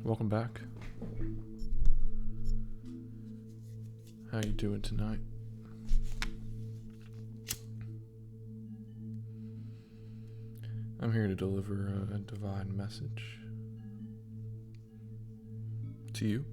Welcome back. How you doing tonight? I'm here to deliver a divine message to you.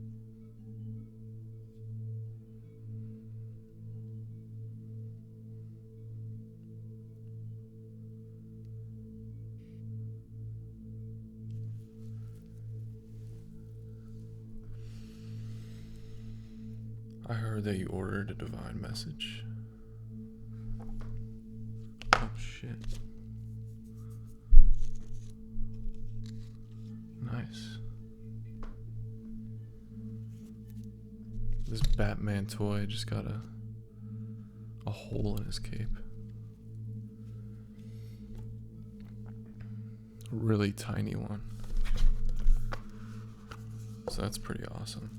I heard that you ordered a divine message. Oh shit. Nice. This Batman toy just got a hole in his cape. A really tiny one. So that's pretty awesome.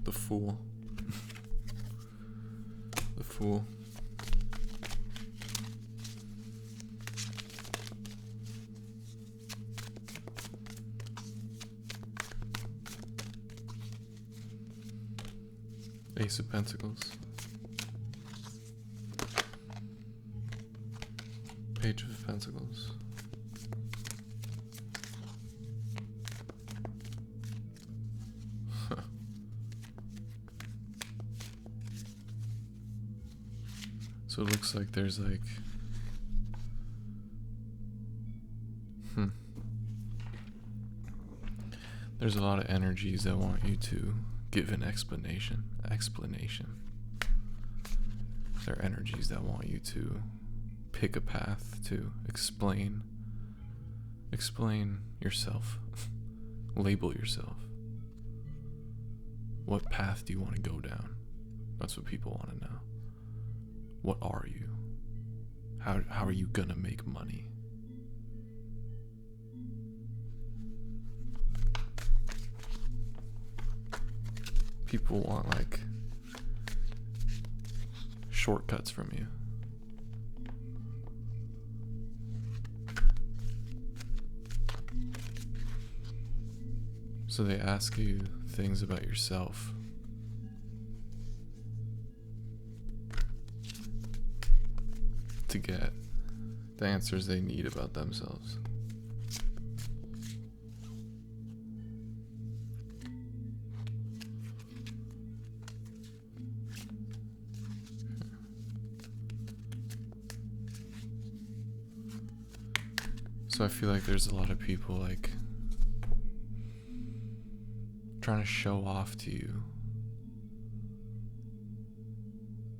The Fool. The Fool. Ace of Pentacles. Page of Pentacles. So it looks like there's like, there's a lot of energies that want you to give an explanation. There are energies that want you to pick a path, to explain yourself, label yourself. What path do you want to go down? That's what people want to know. What are you? How are you gonna make money? People want like shortcuts from you. So they ask you things about yourself. To get the answers they need about themselves. So I feel like there's a lot of people like trying to show off to you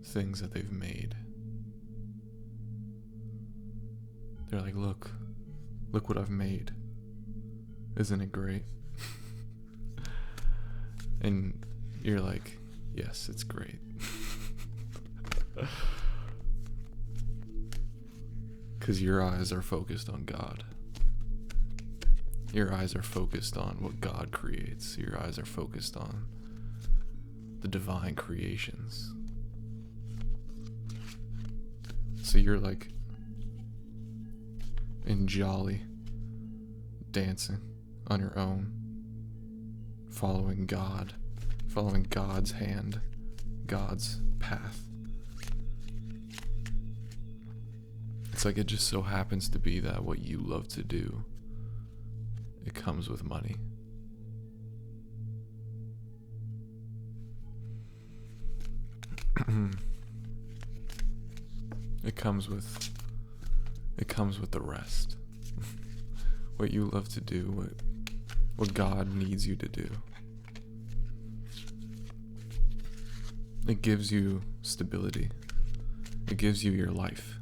things that they've made. They're like, look what I've made. Isn't it great? And you're like, yes, it's great. Because your eyes are focused on God. Your eyes are focused on what God creates. Your eyes are focused on the divine creations. So you're like in jolly, dancing on your own, following God, following God's hand, God's path. It's like it just so happens to be that what you love to do, it comes with money. It comes with the rest. What you love to do, what God needs you to do. It gives you stability. It gives you your life.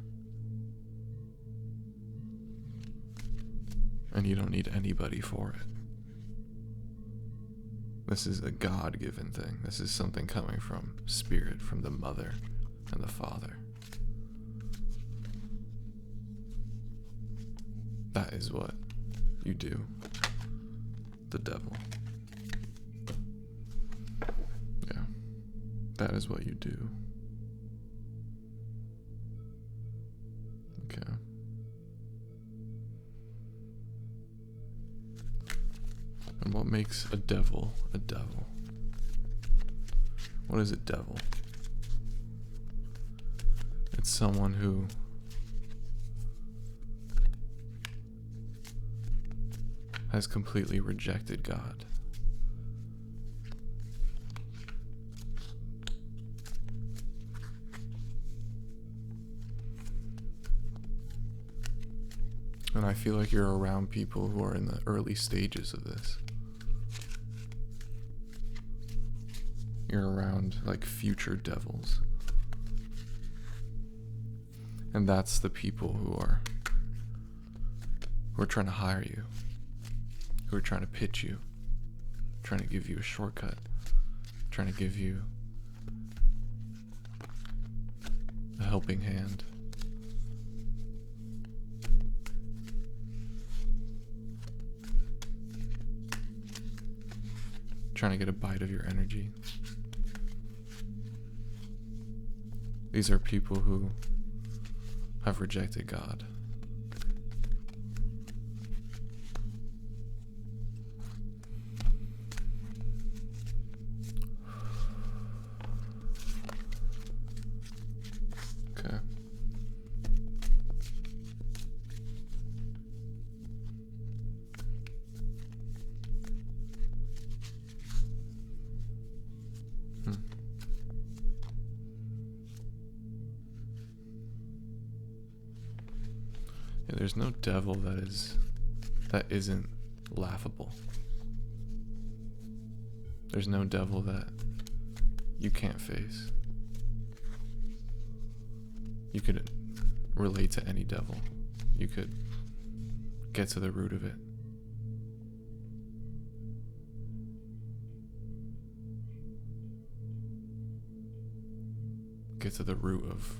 And you don't need anybody for it. This is a God-given thing. This is something coming from Spirit, from the Mother and the Father. That is what you do. The devil. Yeah. That is what you do. What makes a devil a devil? What is a devil? It's someone who has completely rejected God. And I feel like you're around people who are in the early stages of this. You're around like future devils. And that's the people who are trying to hire you, who are trying to pitch you, trying to give you a shortcut, trying to give you a helping hand. Trying to get a bite of your energy. These are people who have rejected God. Okay. Yeah, there's no devil that isn't laughable. There's no devil that you can't face. You could relate to any devil. You could get to the root of it. Get to the root of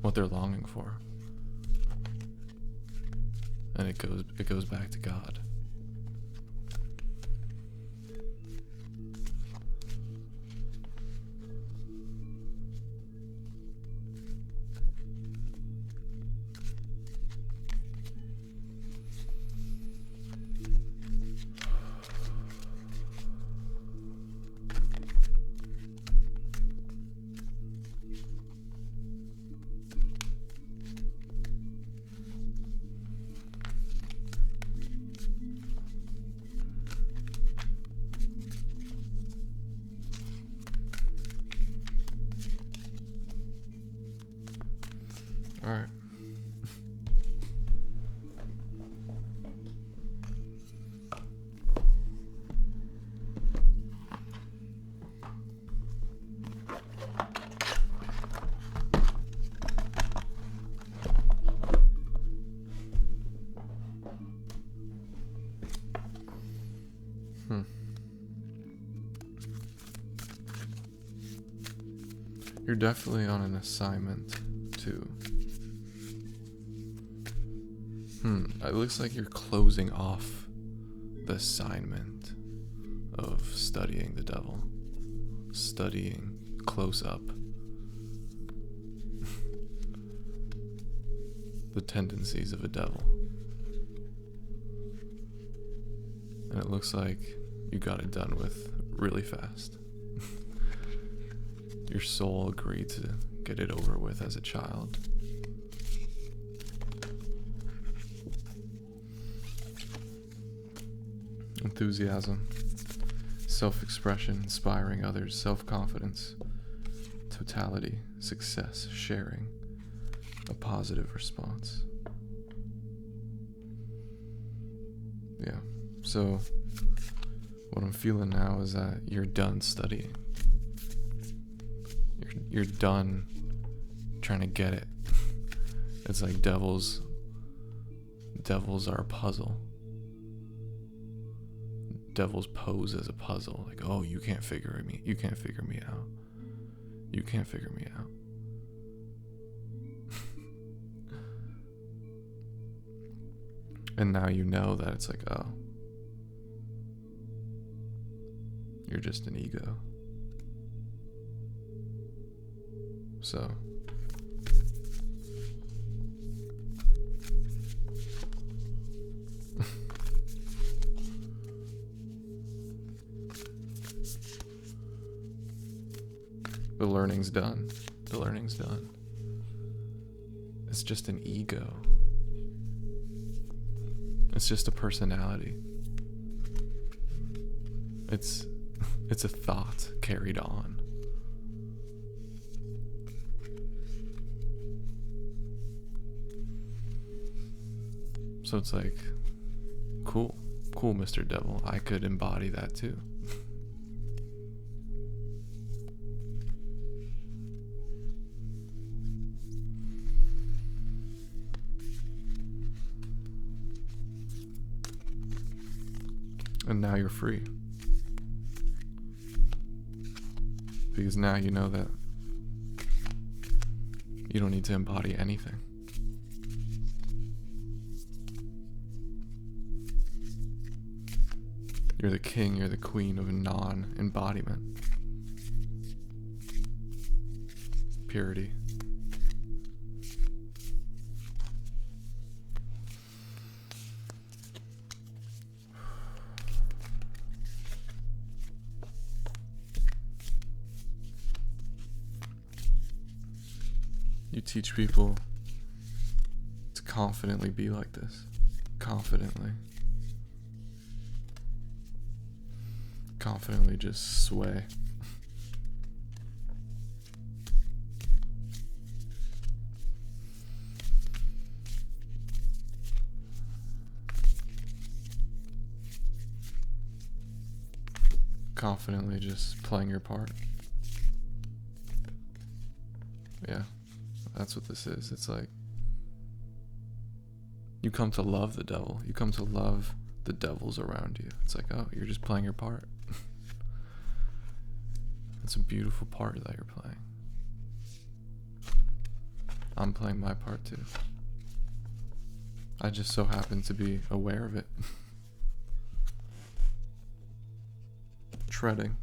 what they're longing for. And it goes back to God. All right. You're definitely on an assignment too. It looks like you're closing off the assignment of studying the devil, studying close up the tendencies of a devil. And it looks like you got it done with really fast. Your soul agreed to get it over with as a child. Enthusiasm, self-expression, inspiring others, self-confidence, totality, success, sharing, a positive response. Yeah, so what I'm feeling now is that you're done studying. You're done trying to get it. It's like devils are a puzzle. Devils pose as a puzzle. Like, oh, you can't figure me out. You can't figure me out. And now you know that it's like, oh, you're just an ego. So The learning's done. The learning's done. It's just an ego. It's just a personality. It's a thought carried on. So it's like, cool, Mr. Devil. I could embody that too. And now you're free. Because now you know that you don't need to embody anything. You're the king, you're the queen of non-embodiment. Purity. You teach people to confidently be like this. Confidently. Confidently just sway. Confidently just playing your part. Yeah. That's what this is. It's like you come to love the devil. You come to love the devils around you. It's like, oh, you're just playing your part. It's a beautiful part that you're playing. I'm playing my part too. I just so happen to be aware of it. Treading.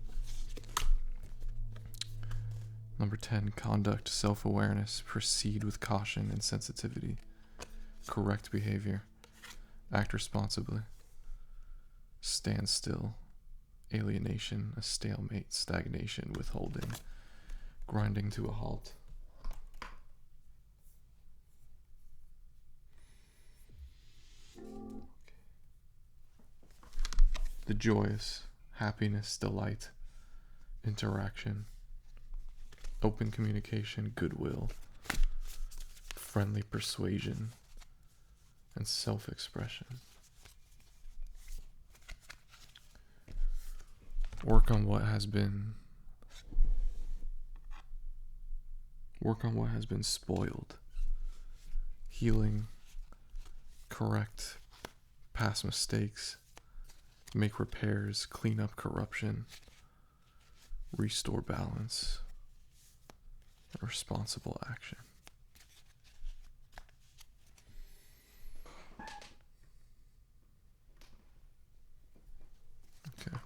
Number 10, conduct self-awareness. Proceed with caution and sensitivity. Correct behavior. Act responsibly. Stand still. Alienation, a stalemate, stagnation, withholding, grinding to a halt. The joyous, happiness, delight, interaction, open communication, goodwill, friendly persuasion, and self-expression. Work on what has been spoiled. Healing, correct past mistakes, make repairs, clean up corruption, restore balance, responsible action. Okay.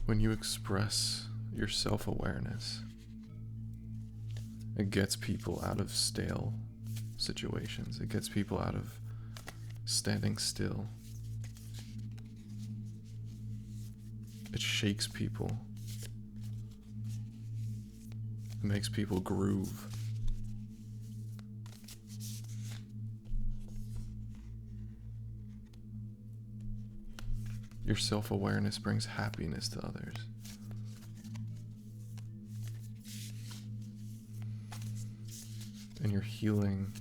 When you express your self-awareness, it gets people out of stale situations. It gets people out of standing still. It shakes people. It makes people groove. Your self-awareness brings happiness to others. And you're healing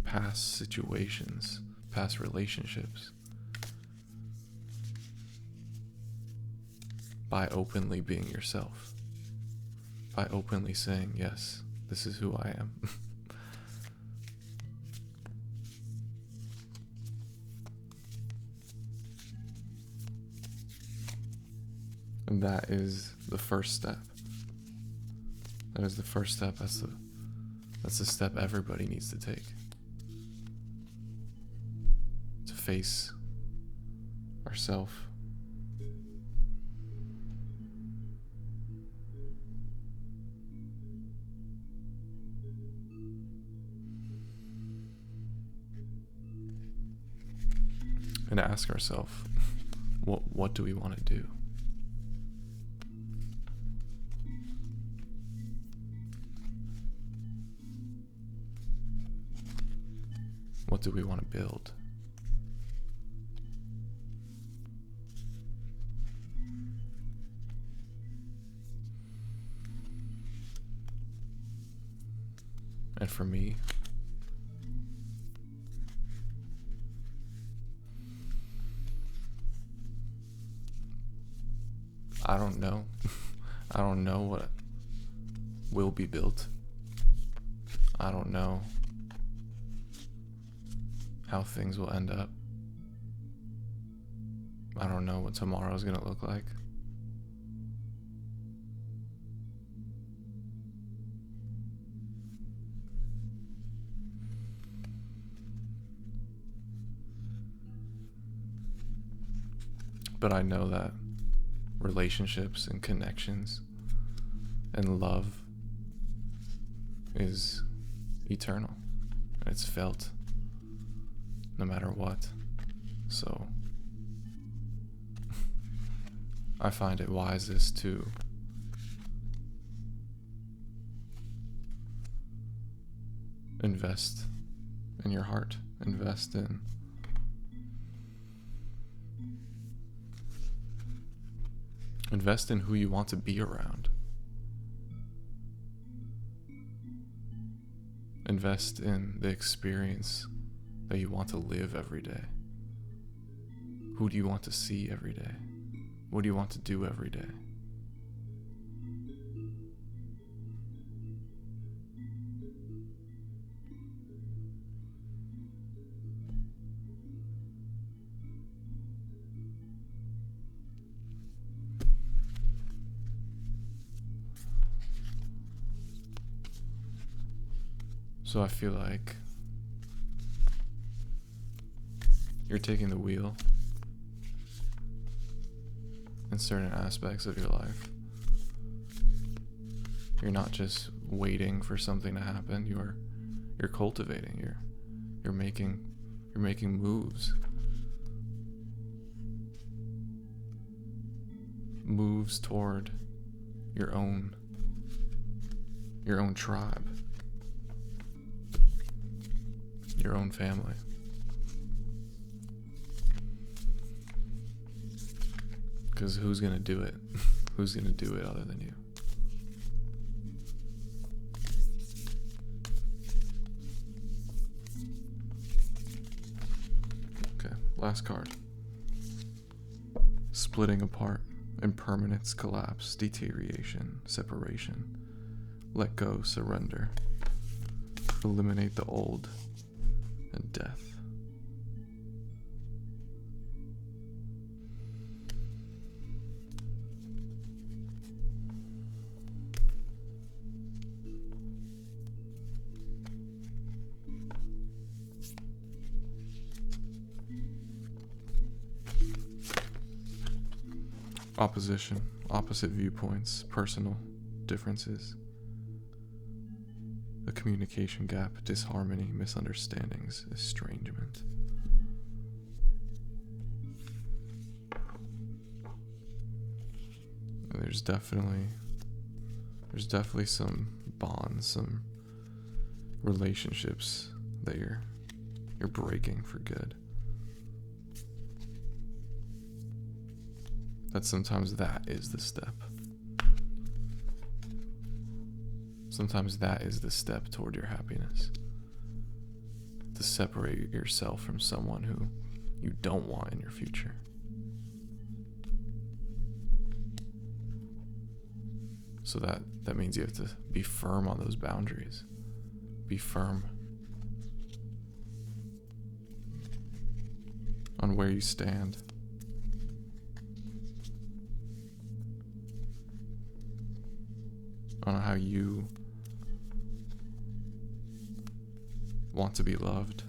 past situations, past relationships, by openly being yourself. By openly saying, yes, This is who I am. And that is the first step. That is the first step. That's the step everybody needs to take. To face ourselves. And ask ourselves, what do we want to do? What do we want to build? And for me, I don't know. I don't know what will be built. I don't know how things will end up. I don't know what tomorrow is going to look like. But I know that relationships and connections and love is eternal. And it's felt no matter what. So I find it wisest to invest in your heart, invest in who you want to be around. Invest in the experience that you want to live every day. Who do you want to see every day? What do you want to do every day? So I feel like you're taking the wheel in certain aspects of your life. You're not just waiting for something to happen. You're cultivating. You're making moves. Moves toward your own tribe. Your own family. Because who's going to do it? Who's going to do it other than you? Okay, last card. Splitting apart, impermanence, collapse, deterioration, separation. Let go, surrender. Eliminate the old and death. Opposition, opposite viewpoints, personal differences, a communication gap, disharmony, misunderstandings, estrangement. And there's definitely some bonds, some relationships that you're breaking for good. That sometimes that is the step. Sometimes that is the step toward your happiness. To separate yourself from someone who you don't want in your future. So that means you have to be firm on those boundaries. Be firm on where you stand. On how you want to be loved.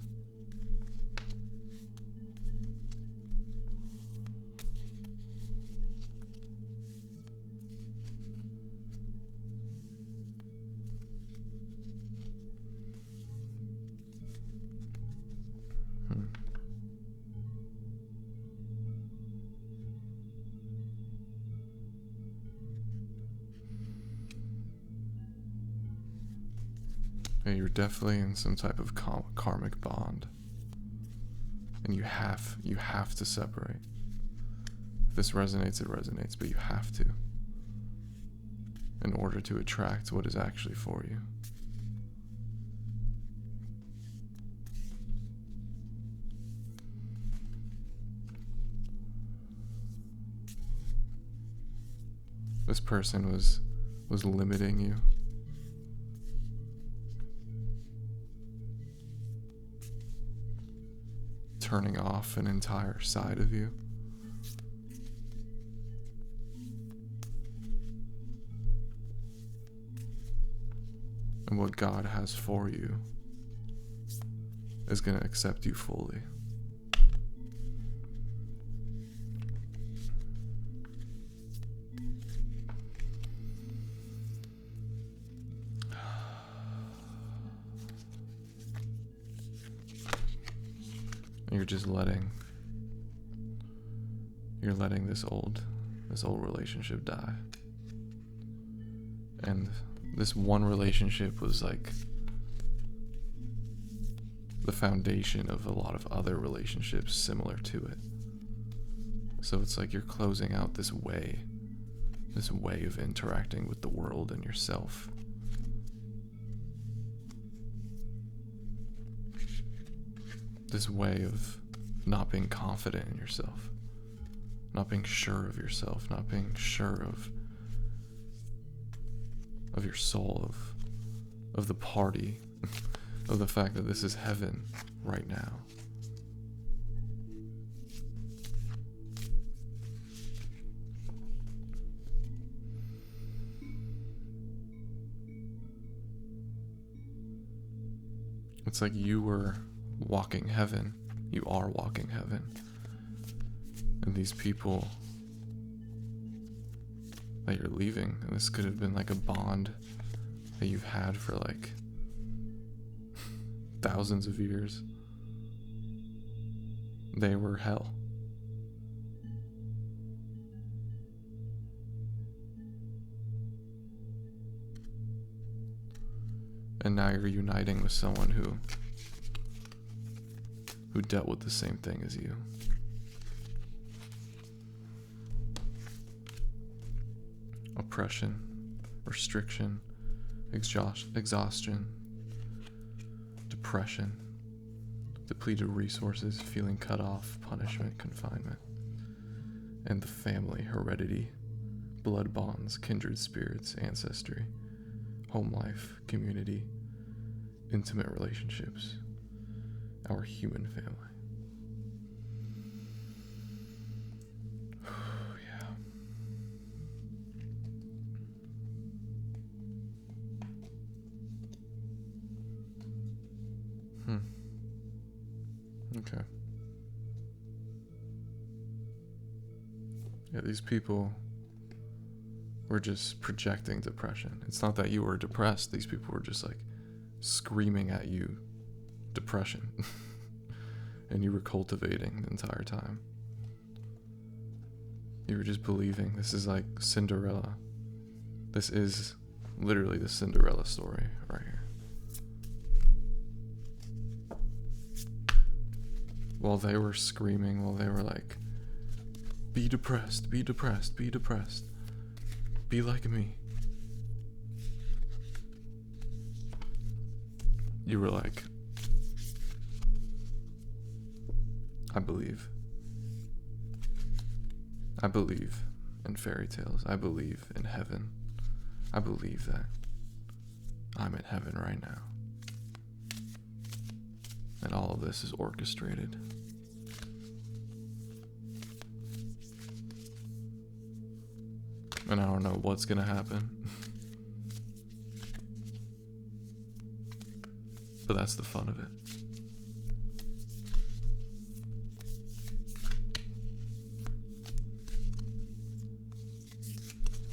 Yeah, you're definitely in some type of karmic bond, and you have to separate. If this resonates, it resonates, but you have to, in order to attract what is actually for you. This person was limiting you. Turning off an entire side of you. And what God has for you is going to accept you fully. You're just letting this old relationship die. And this one relationship was like the foundation of a lot of other relationships similar to it. So it's like you're closing out this way of interacting with the world and yourself. This way of not being confident in yourself, not being sure of yourself, not being sure of your soul, of the party, of the fact that this is heaven right now. It's like you were walking heaven. You are walking heaven. And these people that you're leaving, and this could have been like a bond that you've had for like thousands of years. They were hell. And now you're uniting with someone who dealt with the same thing as you. Oppression, restriction, exhaustion, depression, depleted resources, feeling cut off, punishment, confinement, and the family, heredity, blood bonds, kindred spirits, ancestry, home life, community, intimate relationships, our human family. Yeah. Okay. Yeah, these people were just projecting depression. It's not that you were depressed. These people were just like screaming at you depression. And you were cultivating the entire time. You were just believing this is like Cinderella. This is literally the Cinderella story right here. While they were screaming, while they were like, be depressed, be depressed, be depressed, be like me. You were like, I believe. I believe in fairy tales. I believe in heaven. I believe that I'm in heaven right now. And all of this is orchestrated. And I don't know what's gonna happen. But that's the fun of it.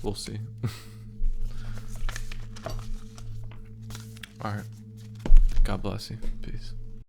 We'll see. Alright. God bless you. Peace.